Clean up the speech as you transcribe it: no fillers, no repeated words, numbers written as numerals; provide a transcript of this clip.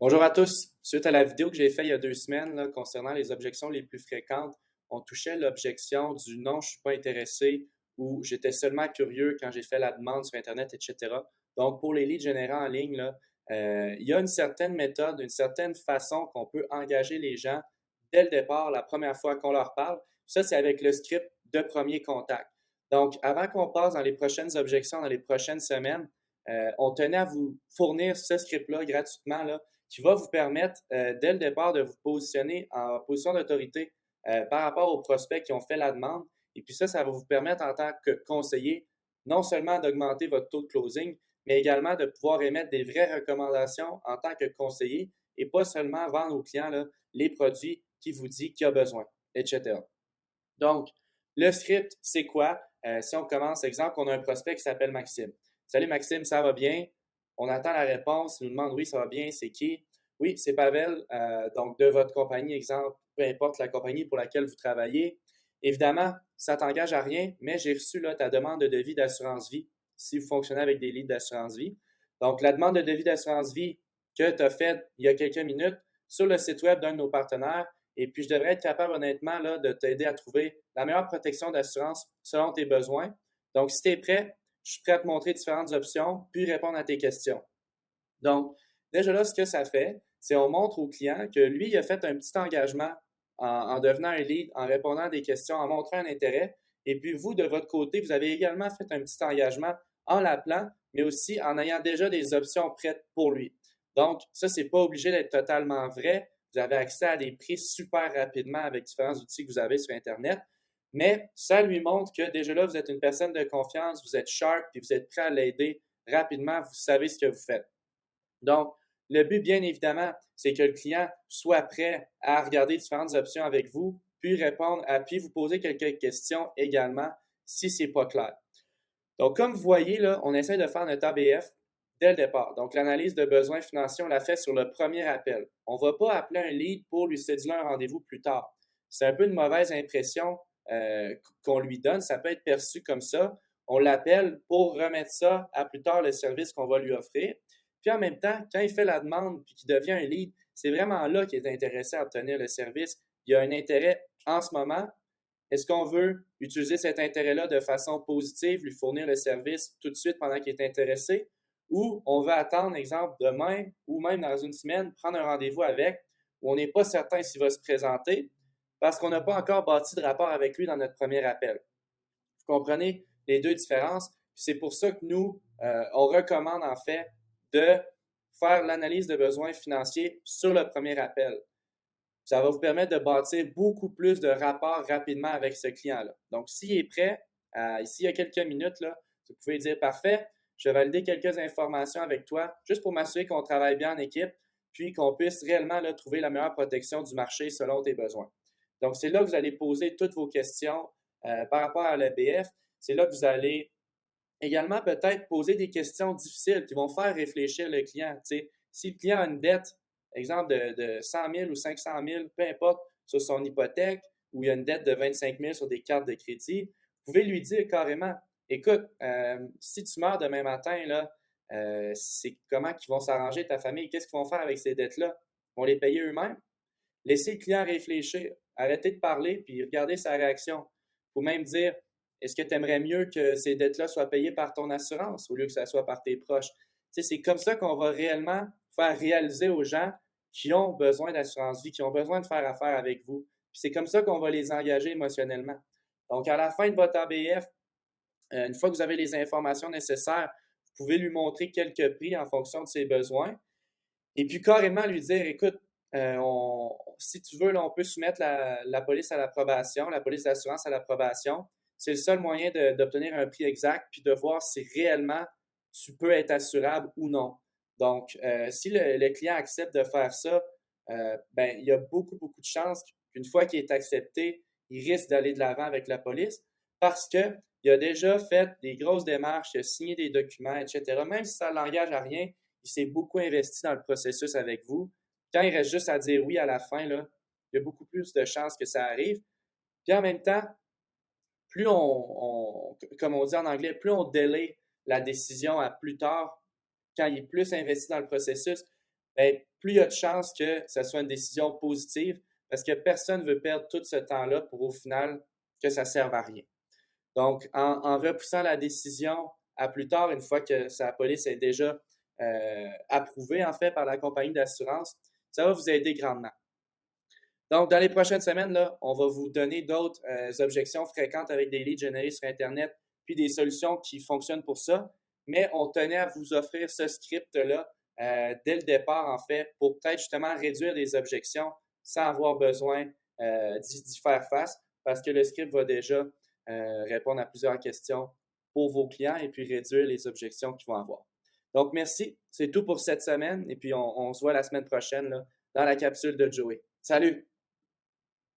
Bonjour à tous. Suite à la vidéo que j'ai faite il y a 2 semaines là, concernant les objections les plus fréquentes, on touchait l'objection du non, je ne suis pas intéressé ou j'étais seulement curieux quand j'ai fait la demande sur Internet, etc. Donc, pour les leads générés en ligne, là, il y a une certaine méthode, une certaine façon qu'on peut engager les gens dès le départ, la première fois qu'on leur parle. Ça, c'est avec le script de premier contact. Donc, avant qu'on passe dans les prochaines objections, dans les prochaines semaines, on tenait à vous fournir ce script-là gratuitement, là, qui va vous permettre, dès le départ, de vous positionner en position d'autorité par rapport aux prospects qui ont fait la demande. Et puis ça va vous permettre en tant que conseiller, non seulement d'augmenter votre taux de closing, mais également de pouvoir émettre des vraies recommandations en tant que conseiller et pas seulement vendre aux clients là, les produits qui vous dit qu'il y a besoin, etc. Donc, le script, c'est quoi? Si on commence, exemple, on a un prospect qui s'appelle Maxime. Salut Maxime, ça va bien? On attend la réponse, il nous demande oui, ça va bien, c'est qui? Oui, c'est Pavel, donc de votre compagnie, exemple, peu importe la compagnie pour laquelle vous travaillez. Évidemment, ça t'engage à rien, mais j'ai reçu là, ta demande de devis d'assurance vie si vous fonctionnez avec des leads d'assurance vie. Donc, la demande de devis d'assurance vie que tu as faite il y a quelques minutes sur le site web d'un de nos partenaires, et puis je devrais être capable honnêtement là, de t'aider à trouver la meilleure protection d'assurance selon tes besoins. Donc, si tu es prêt, je suis prêt à te montrer différentes options, puis répondre à tes questions. Donc, déjà là, ce que ça fait, c'est on montre au client que lui, il a fait un petit engagement en devenant un lead, en répondant à des questions, en montrant un intérêt. Et puis, vous, de votre côté, vous avez également fait un petit engagement en l'appelant, mais aussi en ayant déjà des options prêtes pour lui. Donc, ça, c'est pas obligé d'être totalement vrai. Vous avez accès à des prix super rapidement avec différents outils que vous avez sur Internet. Mais ça lui montre que déjà là, vous êtes une personne de confiance, vous êtes sharp, puis vous êtes prêt à l'aider rapidement, vous savez ce que vous faites. Donc, le but, bien évidemment, c'est que le client soit prêt à regarder différentes options avec vous, puis vous poser quelques questions également si ce n'est pas clair. Donc, comme vous voyez, là, on essaie de faire notre ABF dès le départ. Donc, l'analyse de besoins financiers, on la fait sur le premier appel. On ne va pas appeler un lead pour lui céduler un rendez-vous plus tard. C'est un peu une mauvaise impression qu'on lui donne. Ça peut être perçu comme ça. On l'appelle pour remettre ça à plus tard le service qu'on va lui offrir. Puis en même temps, quand il fait la demande puis qu'il devient un lead, c'est vraiment là qu'il est intéressé à obtenir le service. Il y a un intérêt en ce moment. Est-ce qu'on veut utiliser cet intérêt-là de façon positive, lui fournir le service tout de suite pendant qu'il est intéressé, ou on veut attendre, exemple, demain ou même dans une semaine, prendre un rendez-vous avec, où on n'est pas certain s'il va se présenter parce qu'on n'a pas encore bâti de rapport avec lui dans notre premier appel. Vous comprenez les deux différences? C'est pour ça que nous, on recommande en fait de faire l'analyse de besoins financiers sur le premier appel. Ça va vous permettre de bâtir beaucoup plus de rapports rapidement avec ce client-là. Donc, s'il est prêt, ici, il y a quelques minutes, là, vous pouvez dire parfait, je vais valider quelques informations avec toi, juste pour m'assurer qu'on travaille bien en équipe, puis qu'on puisse réellement là, trouver la meilleure protection du marché selon tes besoins. Donc, c'est là que vous allez poser toutes vos questions par rapport à l'EBF. C'est là que vous allez également peut-être poser des questions difficiles qui vont faire réfléchir le client. T'sais, si le client a une dette, exemple de 100 000 ou 500 000, peu importe, sur son hypothèque, ou il y a une dette de 25 000 sur des cartes de crédit, vous pouvez lui dire carrément, écoute, si tu meurs demain matin, là, c'est comment ils vont s'arranger ta famille? Qu'est-ce qu'ils vont faire avec ces dettes-là? Ils vont les payer eux-mêmes? Laissez le client réfléchir. Arrêtez de parler, puis regardez sa réaction. Il faut même dire, est-ce que tu aimerais mieux que ces dettes-là soient payées par ton assurance au lieu que ça soit par tes proches? C'est comme ça qu'on va réellement faire réaliser aux gens qui ont besoin d'assurance vie, qui ont besoin de faire affaire avec vous. Puis c'est comme ça qu'on va les engager émotionnellement. Donc, à la fin de votre ABF, une fois que vous avez les informations nécessaires, vous pouvez lui montrer quelques prix en fonction de ses besoins. Et puis carrément lui dire, écoute, si tu veux, là, on peut soumettre la police à l'approbation, la police d'assurance à l'approbation. C'est le seul moyen d'obtenir un prix exact puis de voir si réellement tu peux être assurable ou non. Donc, si le client accepte de faire ça, ben, il y a beaucoup, beaucoup de chances qu'une fois qu'il est accepté, il risque d'aller de l'avant avec la police parce qu'il a déjà fait des grosses démarches, il a signé des documents, etc. Même si ça ne l'engage à rien, il s'est beaucoup investi dans le processus avec vous. Quand il reste juste à dire oui à la fin, là, il y a beaucoup plus de chances que ça arrive. Puis en même temps, comme on dit en anglais, plus on délai la décision à plus tard, quand il est plus investi dans le processus, bien, plus il y a de chances que ça soit une décision positive parce que personne ne veut perdre tout ce temps-là pour au final que ça ne serve à rien. Donc, en repoussant la décision à plus tard, une fois que sa police est déjà approuvée, en fait, par la compagnie d'assurance, ça va vous aider grandement. Donc, dans les prochaines semaines, là, on va vous donner d'autres objections fréquentes avec des leads générés sur Internet, puis des solutions qui fonctionnent pour ça. Mais on tenait à vous offrir ce script-là dès le départ, en fait, pour peut-être justement réduire les objections sans avoir besoin d'y faire face, parce que le script va déjà répondre à plusieurs questions pour vos clients et puis réduire les objections qu'ils vont avoir. Donc, merci. C'est tout pour cette semaine et puis on se voit la semaine prochaine là, dans la capsule de Joey. Salut!